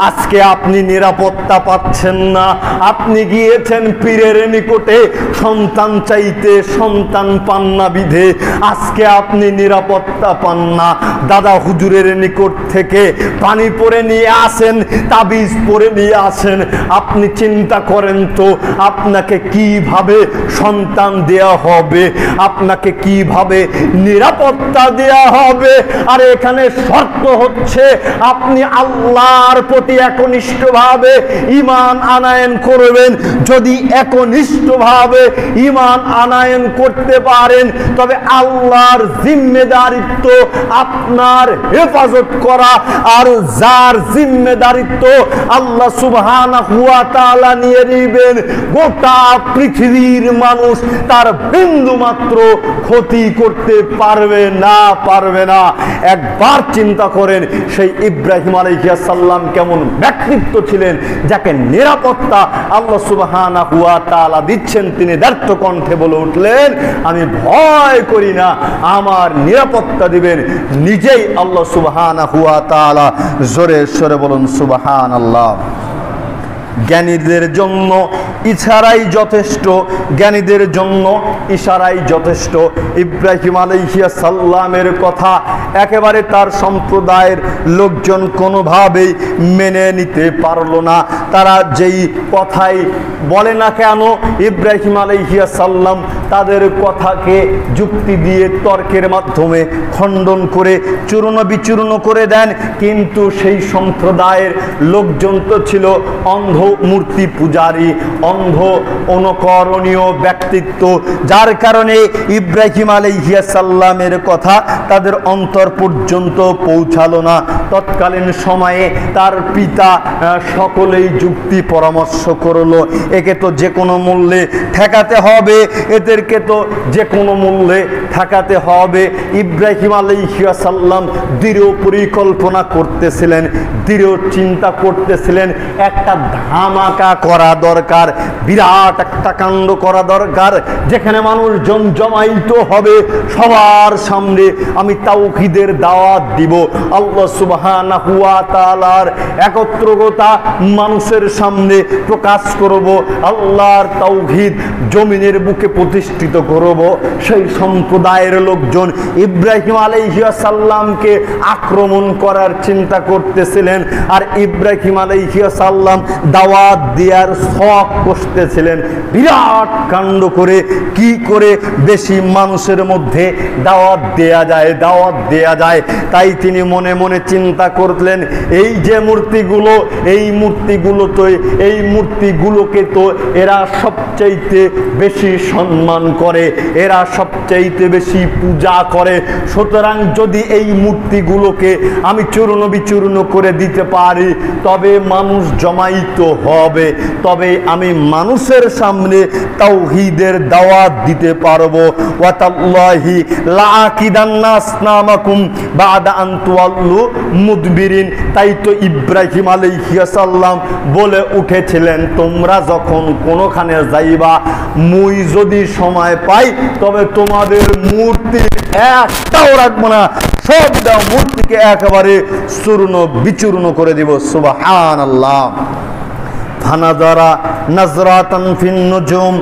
আজকে আপনি নিরাপত্তা পাচ্ছেন না। আপনি গিয়েছেন পীরের নিকটে সন্তান চাইতে, সন্তান পান না বিধে আজকে আপনি নিরাপত্তা পান না। দাদা হুজুরের নিকট থেকে পানি পরে নিয়ে আসেন, তাবিজ পরে নিয়ে আসেন। আপনি চিন্তা করেন তো আপনাকে কিভাবে সন্তান দেয়া হবে, আপনাকে কিভাবে নিরাপত্তা দেয়া হবে। আর এখানে শর্ত হচ্ছে আপনি আল্লাহর প্রতি একনিষ্ঠভাবে ঈমান আনয়ন করবেন। যদি একনিষ্ঠভাবে ঈমান আনয়ন করতে পারেন তবে আল্লাহর জিম্মেদারিত্ব আপনার হেফাজত করা, আর যার জিম্মেদারিত্ব আল্লাহ সুবহানাহু ওয়া তাআলা নিয়ে নেবেন, গোটা পৃথিবীর মানুষ তার বিন্দু মাত্র ক্ষতি করতে পারবে না। একবার চিন্তা করেন সেই ইব্রাহিম আলাইহিস সালাম কেমন ব্যক্তিত্ব ছিলেন, যাকে নিরাপত্তা আল্লাহ সুবহানাহু ওয়া তাআলা দিচ্ছেন। তিনি দ্ব্যর্থ কণ্ঠে বলে উঠলেন, আমি ভয় করি না, আমার নিরাপত্তা দিবেন নিজেই আল্লাহ সুবহানাহু ওয়া তাআলা। জোরে সরে বলুন সুবহানাল্লাহ। জ্ঞানীদের জন্য ইশারাই যথেষ্ট, জ্ঞানীদের জন্য ইশারাই যথেষ্ট। ইব্রাহিম আলাইহিস সালামের কথা একেবারে তার সম্প্রদায়ের লোকজন কোনোভাবেই মেনে নিতে পারলো না। তারা যেই কথাই বলে না কেন ইব্রাহিম আলাইহিস সালাম তাদের কথাকে যুক্তি দিয়ে তর্কের মাধ্যমে খণ্ডন করে চূর্ণ বিচূর্ণ করে দেন। কিন্তু সেই সম্প্রদায়ের লোকজন তো ছিল অন্ধ মূর্তি পূজারী, অন্ধ অনুকরণীয় ব্যক্তিত্ব, যার কারণে ইব্রাহিম আলাইহিস সালামের কথা তাদের অন্তর পর্যন্ত পৌঁছালো না। তৎকালীন সময়ে তার পিতা সকলেই যুক্তি পরামর্শ করলো, একে তো যে কোনো মূল্যে ঠেকাতে হবে, এদেরকে তো যে কোনো মূল্যে ঠেকাতে হবে। ইব্রাহিম আলাইহিস সালাম দৃঢ় পরিকল্পনা করতেছিলেন, দৃঢ় চিন্তা করতেছিলেন, একটা ধামাকা করা দরকার, বিরাট একটা কাণ্ড করা দরকার, যেখানে মানুষ জমাইত হবে। সবার সামনে আমি তাওহীদের দাওয়াত দিব, আল্লাহ সুবহানাহু ওয়া তাআলার একত্রতা মানুষের সামনে প্রকাশ করব, আল্লাহর তাওহীদ জমিনের বুকে প্রতিষ্ঠিত করব। সেই সম্প্রদায়ের লোকজন ইব্রাহিম আলাইহিস সালামকে আক্রমণ করার চিন্তা করতেছিলেন, আর ইব্রাহিম আলাইহিস সালাম দাওয়াত দেওয়ার শখ কষতেছিলেন। বিরাট কাণ্ড করে কি করে বেশি মানুষের মধ্যে দাওয়াত দেয়া যায়। তাই তিনি মনে মনে চিন্তা করলেন, এই যে মূর্তিগুলো, এই মূর্তিগুলোকে তো এরা সবচাইতে বেশি সম্মান করে, এরা সবচাইতে বেশি পূজা করে। সুতরাং যদি এই মূর্তিগুলোকে আমি চূর্ণ বিচূর্ণ করে দিতে পারি তবে মানুষ জমাইত হবে, তবে আমি মানুষের সামনে তাওহীদের দাওয়াত দিতে পারবো। ওয়াতাল্লাহি লাআকিদান্না আসনামাকুম বাদা আন তুওয়াল্লু মুদবিরিন। তাই তো ইব্রাহিম আলাইহিস সালাম বলে উঠেছিলেন, তোমরা যখন কোনোখানে যাইবা, মুই যদি সময় পাই তবে তোমাদের মূর্তি একটাও রাখবো না, সবটা মূর্তিকে একেবারে চূর্ণ বিচূর্ণ করে দিব। সুবহানাল্লাহ। ফানাযারা নাযরাতান ফিন নুজুম।